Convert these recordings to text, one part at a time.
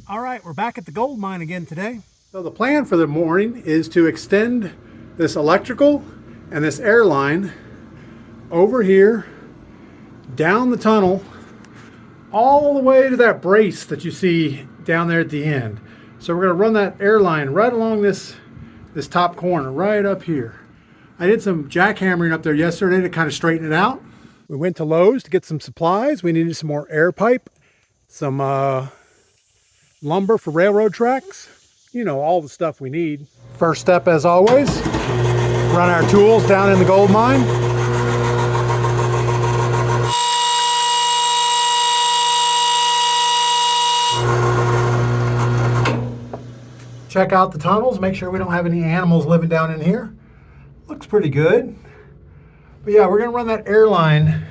All right, we're back at the gold mine again today. So the plan for the morning is to extend this electrical and this air line over here, down the tunnel, all the way to that brace that you see down there at the end. So we're going to run that air line right along this top corner, right up here. I did some jackhammering up there yesterday to kind of straighten it out. We went to Lowe's to get some supplies. We needed some more air pipe, some lumber for railroad tracks, you know, all the stuff we need. First step, as always, run our tools down in the gold mine. Check out the tunnels, make sure we don't have any animals living down in here. Looks pretty good. But yeah, we're gonna run that air line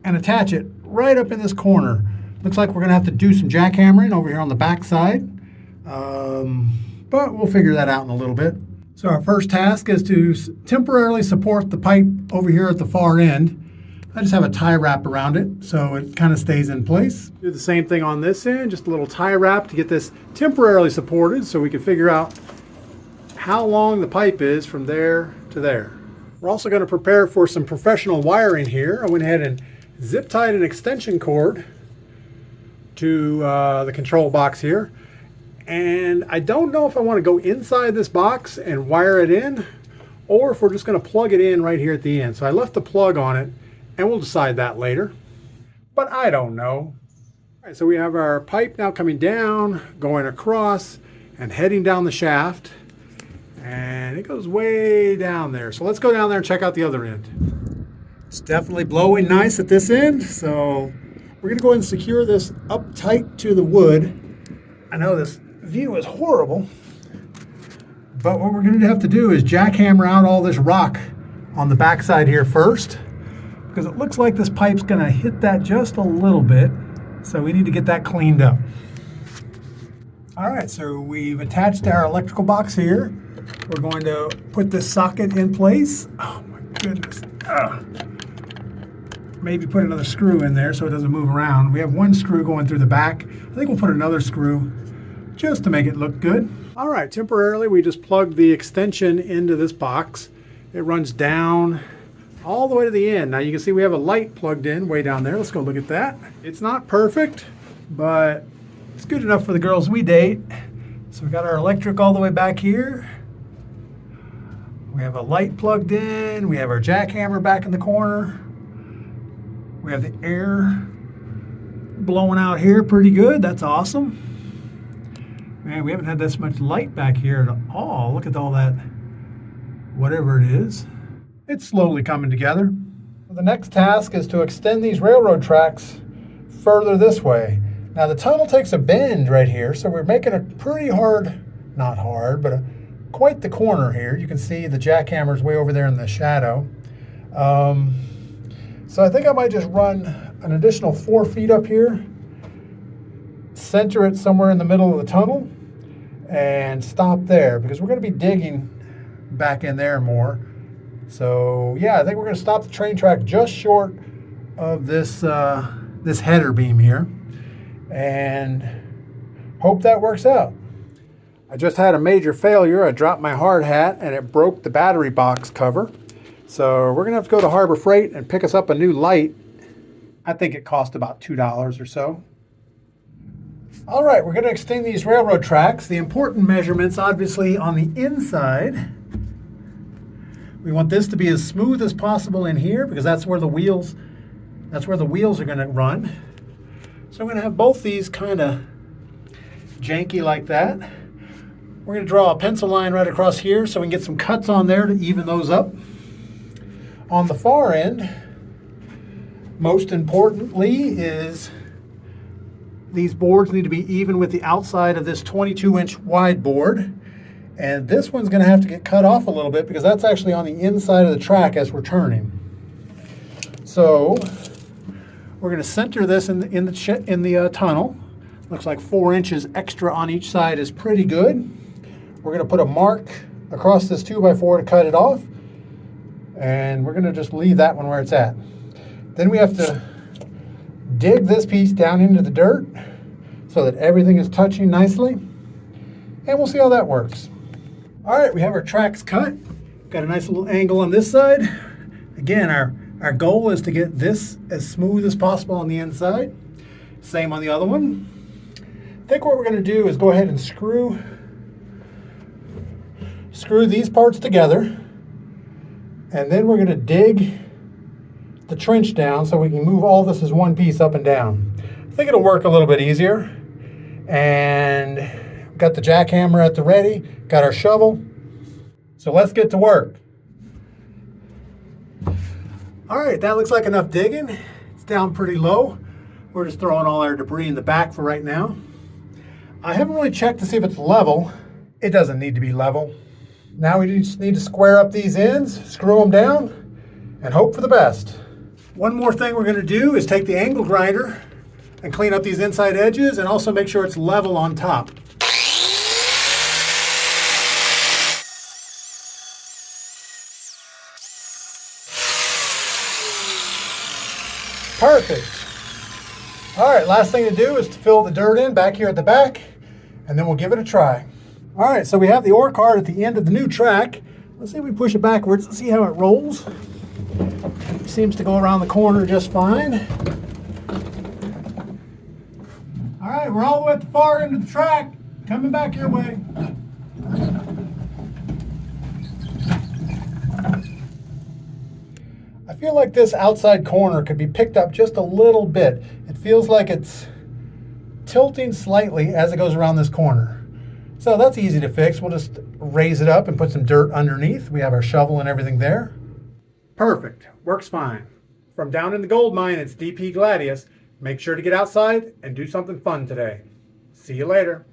and attach it right up in this corner. Looks like we're gonna have to do some jackhammering over here on the back side. But we'll figure that out in a little bit. So our first task is to temporarily support the pipe over here at the far end. I just have a tie wrap around it so it kind of stays in place. Do the same thing on this end, just a little tie wrap to get this temporarily supported so we can figure out how long the pipe is from there to there. We're also going to prepare for some professional wiring here. I went ahead and zip tied an extension cord to the control box here. And I don't know if I want to go inside this box and wire it in, or if we're just going to plug it in right here at the end. So I left the plug on it, and we'll decide that later. But I don't know. All right, so we have our pipe now coming down, going across, and heading down the shaft. And it goes way down there. So let's go down there and check out the other end. It's definitely blowing nice at this end, so we're going to go ahead and secure this up tight to the wood. I know this view is horrible, but what we're going to have to do is jackhammer out all this rock on the backside here first, because it looks like this pipe's going to hit that just a little bit, so we need to get that cleaned up. All right, so we've attached our electrical box here. We're going to put this socket in place. Oh my goodness. Maybe put another screw in there so it doesn't move around. We have one screw going through the back. I think we'll put another screw just to make it look good. All right, temporarily we just plugged the extension into this box. It runs down all the way to the end. Now you can see we have a light plugged in way down there. Let's go look at that. It's not perfect, but it's good enough for the girls we date. So we got our electric all the way back here. We have a light plugged in. We have our jackhammer back in the corner. We have the air blowing out here pretty good. That's awesome. Man, we haven't had this much light back here at all. Look at all that, whatever it is. It's slowly coming together. The next task is to extend these railroad tracks further this way. Now the tunnel takes a bend right here, so we're making a pretty hard, not hard, but quite the corner here. You can see the jackhammer's way over there in the shadow. So I think I might just run an additional 4 feet up here, center it somewhere in the middle of the tunnel, and stop there, because we're going to be digging back in there more. So yeah, I think we're going to stop the train track just short of this this header beam here, and hope that works out. I just had a major failure. I dropped my hard hat and it broke the battery box cover. So we're gonna have to go to Harbor Freight and pick us up a new light. I think it cost about $2 or so. All right, we're gonna extend these railroad tracks. The important measurements, obviously, on the inside. We want this to be as smooth as possible in here, because that's where the wheels are gonna run. So I'm gonna have both these kind of janky like that. We're going to draw a pencil line right across here so we can get some cuts on there to even those up. On the far end, most importantly, is these boards need to be even with the outside of this 22-inch wide board. And this one's going to have to get cut off a little bit because that's actually on the inside of the track as we're turning. So we're going to center this in the tunnel. Looks like 4 inches extra on each side is pretty good. We're going to put a mark across this 2x4 to cut it off. And we're going to just leave that one where it's at. Then we have to dig this piece down into the dirt so that everything is touching nicely. And we'll see how that works. All right, we have our tracks cut. Got a nice little angle on this side. Again, our goal is to get this as smooth as possible on the inside. Same on the other one. I think what we're going to do is go ahead and screw these parts together. And then we're going to dig the trench down so we can move all this as one piece up and down. I think it'll work a little bit easier. And got the jackhammer at the ready, got our shovel. So let's get to work. All right, that looks like enough digging. It's down pretty low. We're just throwing all our debris in the back for right now. I haven't really checked to see if it's level. It doesn't need to be level. Now we just need to square up these ends, screw them down, and hope for the best. One more thing we're gonna do is take the angle grinder and clean up these inside edges and also make sure it's level on top. Perfect. All right, last thing to do is to fill the dirt in back here at the back, and then we'll give it a try. All right, so we have the ore cart at the end of the new track. Let's see if we push it backwards and see how it rolls. Seems to go around the corner just fine. All right, we're all the way at the far end of the track. Coming back your way. I feel like this outside corner could be picked up just a little bit. It feels like it's tilting slightly as it goes around this corner. So that's easy to fix. We'll just raise it up and put some dirt underneath. We have our shovel and everything there. Perfect. Works fine. From down in the gold mine, it's DP Gladius. Make sure to get outside and do something fun today. See you later.